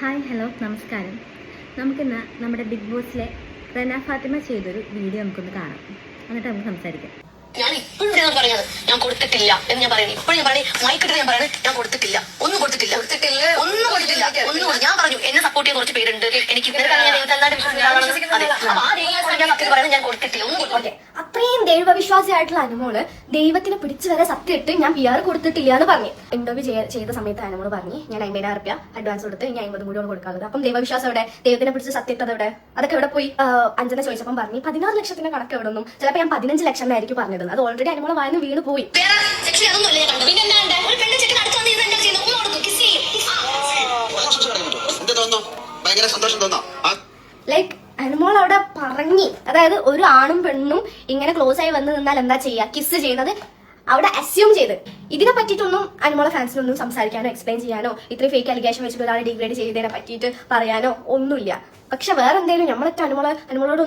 Hi hello നമസ്കാരം. നമുക്കിന്ന് നമ്മുടെ ബിഗ് ബോസിലെ റെന ഫാത്തിമ ചെയ്തൊരു വീഡിയോ നമുക്കൊന്ന് കാണാം, എന്നിട്ട് നമുക്ക് സംസാരിക്കാം. ഞാൻ ഇപ്പോഴും പറഞ്ഞത് ഞാൻ കൊടുത്തിട്ടില്ല എന്ന് ഞാൻ പറയുന്നത്. ഇപ്പോഴും ഞാൻ പറഞ്ഞു മൈക്കിട്ട് ഞാൻ പറയുന്നത് ഞാൻ കൊടുത്തിട്ടില്ല, ഒന്നും കൊടുത്തിട്ടില്ല. ഞാൻ പറഞ്ഞു എന്നെ സപ്പോർട്ട് ചെയ്യാൻ കുറച്ച് പേരുണ്ട്, എനിക്ക് ഞാൻ കൊടുത്തിട്ടില്ല, ഒന്നും കൊടുത്തില്ല. അത്രയും ദൈവവിശ്വാസിയായിട്ടുള്ള അനുമോള് ദൈവത്തിനെ പിടിച്ചു വരെ സത്യം ഇട്ട് ഞാൻ PR കൊടുത്തിട്ടില്ല എന്ന് പറഞ്ഞു. ഇന്റർവ്യൂ ചെയ്ത സമയത്ത് അനുമോള് പറഞ്ഞു ഞാൻ 50,000 രൂപ അഡ്വാൻസ് കൊടുത്ത് ഞാൻ 50 കൂടി കൊടുക്കാറുള്ളത്. അപ്പം ദൈവവിശ്വാസം എവിടെ? ദൈവത്തിനെ പിടിച്ച് സത്യം ഇട്ടത് എവിടെ? അതൊക്കെ എവിടെ പോയി? അഞ്ജന ചോദിച്ചപ്പം പറഞ്ഞു 16 ലക്ഷത്തിന്റെ കണക്ക് എവിടെ നിന്നും. ചിലപ്പോൾ ഞാൻ 15 ലക്ഷം എന്നായിരിക്കും പറഞ്ഞത്. അത് ഓൾറെഡി അനുമോളെ വായന വീണ് പോയി. ലൈക്ക് അനുമോൾ അവിടെ പറഞ്ഞി, അതായത് ഒരു ആണും പെണ്ണും ഇങ്ങനെ ക്ലോസ് ആയി വന്ന് നിന്നാൽ എന്താ ചെയ്യുക, കിസ് ചെയ്യുന്നത് അവിടെ അസ്യൂം ചെയ്ത്. ഇതിനെ പറ്റിയിട്ടൊന്നും അനുമോളെ ഫാൻസിനൊന്നും സംസാരിക്കാനോ എക്സ്പ്ലെയിൻ ചെയ്യാനോ ഇത്രയും ഫേക്ക് അലിഗേഷൻ വെച്ചിട്ട് ഒരാളെ ഡിഗ്രേഡ് ചെയ്തതിനെ പറ്റിയിട്ട് പറയാനോ ഒന്നുമില്ല. പക്ഷെ വേറെ എന്തെങ്കിലും നമ്മളൊക്കെ അനുമോളോട്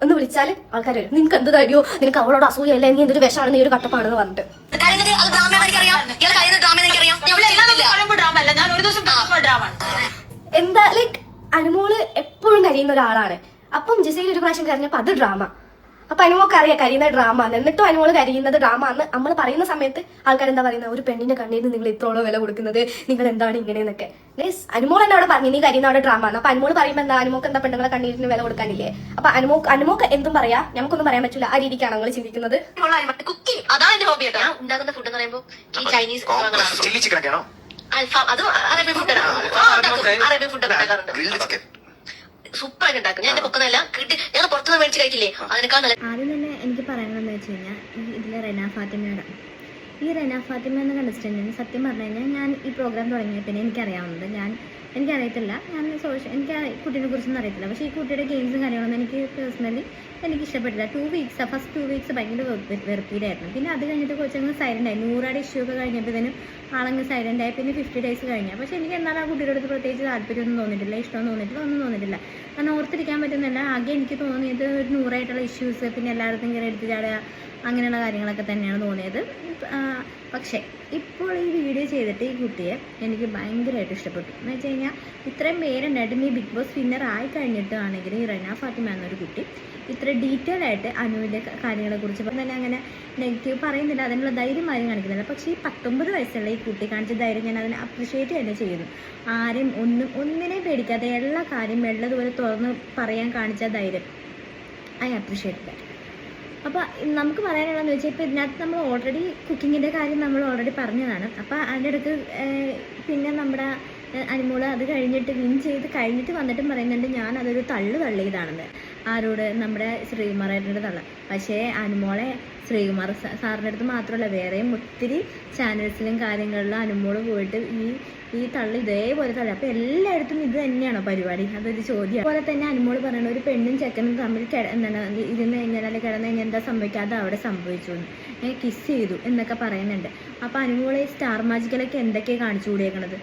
ഒന്ന് വിളിച്ചാൽ ആൾക്കാർ വരും, നിനക്ക് എന്ത് തരുമോ, നിനക്ക് അവളോട് അസൂയല്ല, നീ എന്തൊരു വിഷമാണ്, നീ ഒരു കട്ടപ്പാണെന്ന് പറഞ്ഞിട്ട്. എന്താ ലൈക്ക് അനുമോള് എപ്പോഴും കരയുന്ന ഒരാളാണ്. അപ്പം ജിസയിൽ ഒരു പ്രാവശ്യം കരഞ്ഞപ്പോ അത് ഡ്രാമ. അപ്പൊ അനുമോൾക്ക് അറിയാം കരയുന്ന ഡ്രാമ ആണ്. എന്നിട്ടും അനുമോള് കരയുന്നത് ഡ്രാമ എന്ന് നമ്മൾ പറയുന്ന സമയത്ത് ആൾക്കാർ എന്താ പറയുന്നത്, ഒരു പെണ്ണിന്റെ കണ്ണീര് നിങ്ങൾ ഇത്രോളം വില കൊടുക്കുന്നത്, നിങ്ങൾ എന്താണ് ഇങ്ങനെയെന്നൊക്കെ. അനുമോൾ തന്നെ അവിടെ പറഞ്ഞു നീ കരയുന്ന അവിടെ ഡ്രാമ ആണ്. അപ്പൊ അനുമോള് പറയുമ്പോൾ എന്താ, അനുമോക്ക് എന്താ പെണ്ണുങ്ങളെ കണ്ണീരിന് വില കൊടുക്കാനില്ലേ? അപ്പൊ അനുമോക്ക് എന്തും പറയാ, നമുക്കൊന്നും പറയാൻ പറ്റില്ല. ആ രീതിക്കാണ് നിങ്ങൾ ചിന്തിക്കുന്നത്. കുക്കിംഗ് അതാണ് എന്റെ ഹോബി. ഞാൻ ഉണ്ടാക്കുന്ന ഫുഡ് എന്ന് പറയുമ്പോൾ ഈ ചൈനീസ് അറേബ്യൻ ഫുഡ് ഉണ്ടാക്കാറുണ്ട്. സൂപ്പറായിട്ട് ഉണ്ടാക്കും. ഞാൻ എന്റെ പൊക്കുന്നല്ല കിട്ടി, ഞങ്ങൾ പുറത്തുനിന്ന് മേടിച്ച് കഴിക്കില്ലേ, അതിനേക്കാൾ നല്ല. ആദ്യം തന്നെ എനിക്ക് പറയാനുള്ളതെന്ന് വെച്ച് കഴിഞ്ഞാൽ ഇതിലെ റെന ഫാത്തിമയുടെ ഈ റെന ഫാത്തിമ എന്ന കണ്ടസ്റ്റന്റിന് സത്യം പറഞ്ഞു കഴിഞ്ഞാൽ ഞാൻ ഈ പ്രോഗ്രാം തുടങ്ങിയ പിന്നെ എനിക്കറിയാവുന്നത്, എനിക്കറിയത്തില്ല, എനിക്ക് കുട്ടീനെ കുറിച്ചൊന്നും അറിയത്തില്ല. പക്ഷേ ഈ കുട്ടിയുടെ ഗെയിംസും കാര്യങ്ങളൊന്നും എനിക്ക് പേഴ്സണലി എനിക്ക് ഇഷ്ടപ്പെട്ടില്ല. ഫസ്റ്റ് 2 വീക്സ് ഭയങ്കര വെറുപ്പിയിലായിരുന്നു. പിന്നെ അത് കഴിഞ്ഞിട്ട് കുറച്ചങ്ങ് സൈലൻ്റ് ആയി. 100 ഇഷ്യൂ ഒക്കെ കഴിഞ്ഞപ്പോഴത്തേനും ആളങ്ങ് സൈലൻ്റ് ആയി. പിന്നെ 50 ഡേയ്സ് കഴിഞ്ഞാൽ പക്ഷേ എനിക്ക് എന്നാൽ ആ കുട്ടിയുടെ അടുത്ത് പ്രത്യേകിച്ച് താല്പര്യമൊന്നും തോന്നിയിട്ടില്ല, ഇഷ്ടമൊന്നും തോന്നിയിട്ടില്ല, ഒന്നും തോന്നിയിട്ടില്ല. കാരണം ഓർത്തിരിക്കാൻ പറ്റുന്നില്ല. ആകെ എനിക്ക് തോന്നിയത് ഒരു 100 ഇഷ്യൂസ്, പിന്നെ എല്ലായിടത്തും ഇങ്ങനെ എടുത്ത് ചാടുക, അങ്ങനെയുള്ള കാര്യങ്ങളൊക്കെ തന്നെയാണ് തോന്നിയത്. പക്ഷേ ഇപ്പോൾ ഈ വീഡിയോ ചെയ്തിട്ട് ഈ കുട്ടിയെ എനിക്ക് ഭയങ്കരമായിട്ട് ഇഷ്ടപ്പെട്ടു. എന്ന് വെച്ച് കഴിഞ്ഞാൽ ഇത്രയും പേരുണ്ടായിട്ടും ഈ ബിഗ് ബോസ് വിന്നർ ആയി കഴിഞ്ഞിട്ടാണെങ്കിൽ ഈ റെന ഫാത്തിമ എന്നൊരു കുട്ടി ഇത്ര ഡീറ്റെയിൽ ആയിട്ട് അനുവിൻ്റെ കാര്യങ്ങളെക്കുറിച്ച് തന്നെ അങ്ങനെ നെഗറ്റീവ് പറയുന്നില്ല, അതിനുള്ള ധൈര്യം ആരും കാണിക്കുന്നില്ല. പക്ഷേ ഈ 19 വയസ്സുള്ള ഈ കുട്ടി കാണിച്ച ധൈര്യം ഞാൻ അതിനെ അപ്രിഷ്യേറ്റ് തന്നെ ചെയ്യുന്നു. ആരും ഒന്നിനെയും പേടിക്കാതെ എല്ലാ കാര്യം ഉള്ളതുപോലെ തുറന്ന് പറയാൻ കാണിച്ച ധൈര്യം ഐ അപ്രിഷ്യേറ്റ് ദാറ്റ്. അപ്പോൾ നമുക്ക് പറയാനുള്ളതെന്ന് വെച്ചാൽ ഇപ്പോൾ ഇതിനകത്ത് നമ്മൾ ഓൾറെഡി കുക്കിങ്ങിൻ്റെ കാര്യം നമ്മൾ ഓൾറെഡി പറഞ്ഞതാണ്. അപ്പോൾ അതിൻ്റെ അടുത്ത് പിന്നെ നമ്മുടെ അനുമോള് അത് കഴിഞ്ഞിട്ട് വിൻ ചെയ്ത് കഴിഞ്ഞിട്ട് വന്നിട്ടും പറയുന്നുണ്ട് ഞാൻ അതൊരു തള്ളിയതാണെന്ന്. ആരോട്? നമ്മുടെ ശ്രീകുമാറേട്ടൻ്റെ തള്ള. പക്ഷേ അനുമോളെ ശ്രീകുമാർ സാറിൻ്റെ അടുത്ത് മാത്രമല്ല വേറെയും ഒത്തിരി ചാനൽസിലും കാര്യങ്ങളിലും അനുമോള് പോയിട്ട് ഈ തള്ളി ഇതേപോലെ തള്ളി. അപ്പോൾ എല്ലായിടത്തും ഇത് തന്നെയാണോ പരിപാടി? അതൊരു ചോദ്യം. അതുപോലെ തന്നെ അനുമോള് പറയണ ഒരു പെണ്ണും ചെക്കനും തമ്മിൽ ഇരുന്ന് കഴിഞ്ഞാൽ അല്ലെങ്കിൽ കിടന്നു കഴിഞ്ഞാൽ എന്താ സംഭവിക്കാതെ അവിടെ സംഭവിച്ചു, കിസ് ചെയ്തു എന്നൊക്കെ പറയുന്നുണ്ട്. അപ്പോൾ അനുമോളെ സ്റ്റാർ മാജിക്കലൊക്കെ എന്തൊക്കെയാണ് കാണിച്ചു കൂടിയേക്കണത്.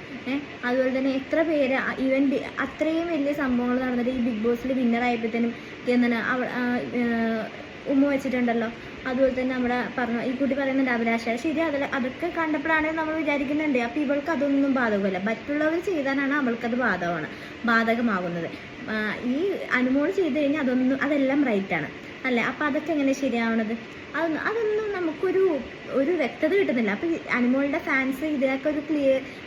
അതുപോലെ തന്നെ എത്ര പേര് ഈവൻ അത്രയും വലിയ സംഭവങ്ങൾ നടന്നിട്ട് ഈ ബിഗ് ബോസിൽ വിന്നറായപ്പോഴത്തേനും എന്താണ് ഉമ്മ വെച്ചിട്ടുണ്ടല്ലോ. അതുപോലെ തന്നെ നമ്മുടെ ഈ കുട്ടി പറയുന്നുണ്ട് അഭിലാഷ, ശരി, അതൊക്കെ കണ്ടപ്പോഴാണ് നമ്മൾ വിചാരിക്കുന്നുണ്ട് അപ്പോൾ ഇവൾക്ക് അതൊന്നും ബാധകമല്ല, മറ്റുള്ളവർ ചെയ്താലാണ് അവൾക്കത് ബാധകമാകുന്നത്. ഈ അനുമോൾ ചെയ്ത് കഴിഞ്ഞാൽ അതെല്ലാം റൈറ്റാണ് അല്ലേ? അപ്പോൾ അതൊക്കെ എങ്ങനെ ശരിയാവണത്? അതൊന്നും നമുക്കൊരു വ്യക്തത കിട്ടുന്നില്ല. അപ്പോൾ അനുമോളുടെ ഫാൻസ് ഇതിനൊക്കെ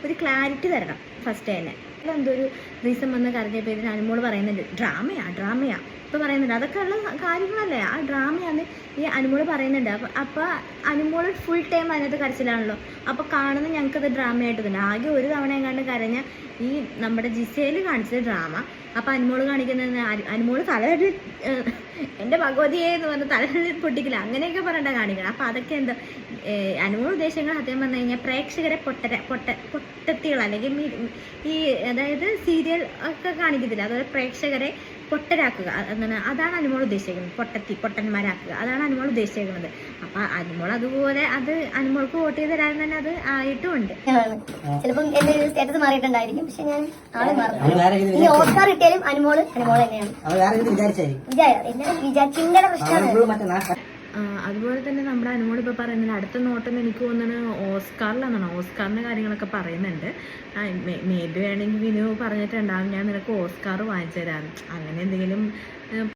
ഒരു ക്ലാരിറ്റി തരണം ഫസ്റ്റ് തന്നെ. എന്തൊരു റീസൺ വന്ന് കരഞ്ഞപ്പോൾ ഇതിന് അനുമോൾ പറയുന്നുണ്ട് ഡ്രാമയാ ഇപ്പോൾ പറയുന്നുണ്ട്. അതൊക്കെ ഉള്ള കാര്യങ്ങളല്ലേ, ആ ഡ്രാമയാണ് ഈ അനുമോള് പറയുന്നുണ്ട്. അപ്പോൾ അനുമോൾ ഫുൾ ടൈം അതിനകത്ത് കരച്ചിലാണല്ലോ. അപ്പോൾ കാണുന്ന ഞങ്ങൾക്കത് ഡ്രാമയായിട്ട് തന്നെ. ആകെ ഒരു തവണ എങ്ങാണ്ട് കരഞ്ഞ ഈ നമ്മുടെ ജിസയിൽ കാണിച്ചത് ഡ്രാമ. അപ്പോൾ അനുമോള് കാണിക്കുന്നത് അനുമോള് തലകെട്ടി എൻ്റെ ഭഗവതിയെ എന്ന് പറഞ്ഞ് തലകെട്ടി പൊട്ടിക്കില്ല, അങ്ങനെയൊക്കെ പറഞ്ഞിട്ടാണ് കാണിക്കണം. അപ്പോൾ അതൊക്കെ എന്താ അനുമോൾ ഉദ്ദേശങ്ങൾ സത്യം പറഞ്ഞു കഴിഞ്ഞാൽ പ്രേക്ഷകരെ പൊട്ടത്തികൾ അല്ലെങ്കിൽ അതായത് സീരിയൽ ഒക്കെ കാണിക്കത്തില്ല, അതുപോലെ പ്രേക്ഷകരെ പൊട്ടരാക്കുക എന്താണ്, അതാണ് അനുമോൾ ഉദ്ദേശിക്കുന്നത്. പൊട്ടന്മാരാക്കുക, അതാണ് അനുമോൾ ഉദ്ദേശിക്കുന്നത്. അപ്പൊ അനുമോൾ അതുപോലെ അത് അനുമോൾക്ക് വോട്ട് ചെയ്ത് തരാൻ തന്നെ അത് ആയിട്ടുമുണ്ട്. ചിലപ്പം എന്റെ സ്റ്റാറ്റസ് മാറിയിട്ടുണ്ടായിരിക്കും, പക്ഷെ ഞാൻ ആളെ മാറും. ഇനി ഓസ്കാർ കിട്ടിയാലും അനുമോൾ തന്നെയാണ്. വിചാരിച്ചിന്റെ പ്രശ്നമാണ്. അതുപോലെ തന്നെ നമ്മുടെ അനുമോൾ ഇപ്പോൾ പറയുന്നത് അടുത്ത നോട്ടം എനിക്ക് തോന്നുന്നത് ഓസ്കാറിലാണെന്നാണ്. ഓസ്കാറിൻ്റെ കാര്യങ്ങളൊക്കെ പറയുന്നുണ്ട്. മേ ബി വേണമെങ്കിൽ വിനു പറഞ്ഞിട്ടുണ്ടാകും ഞാൻ നിനക്ക് ഓസ്കാർ വാങ്ങിച്ചു തരാം, അങ്ങനെ എന്തെങ്കിലും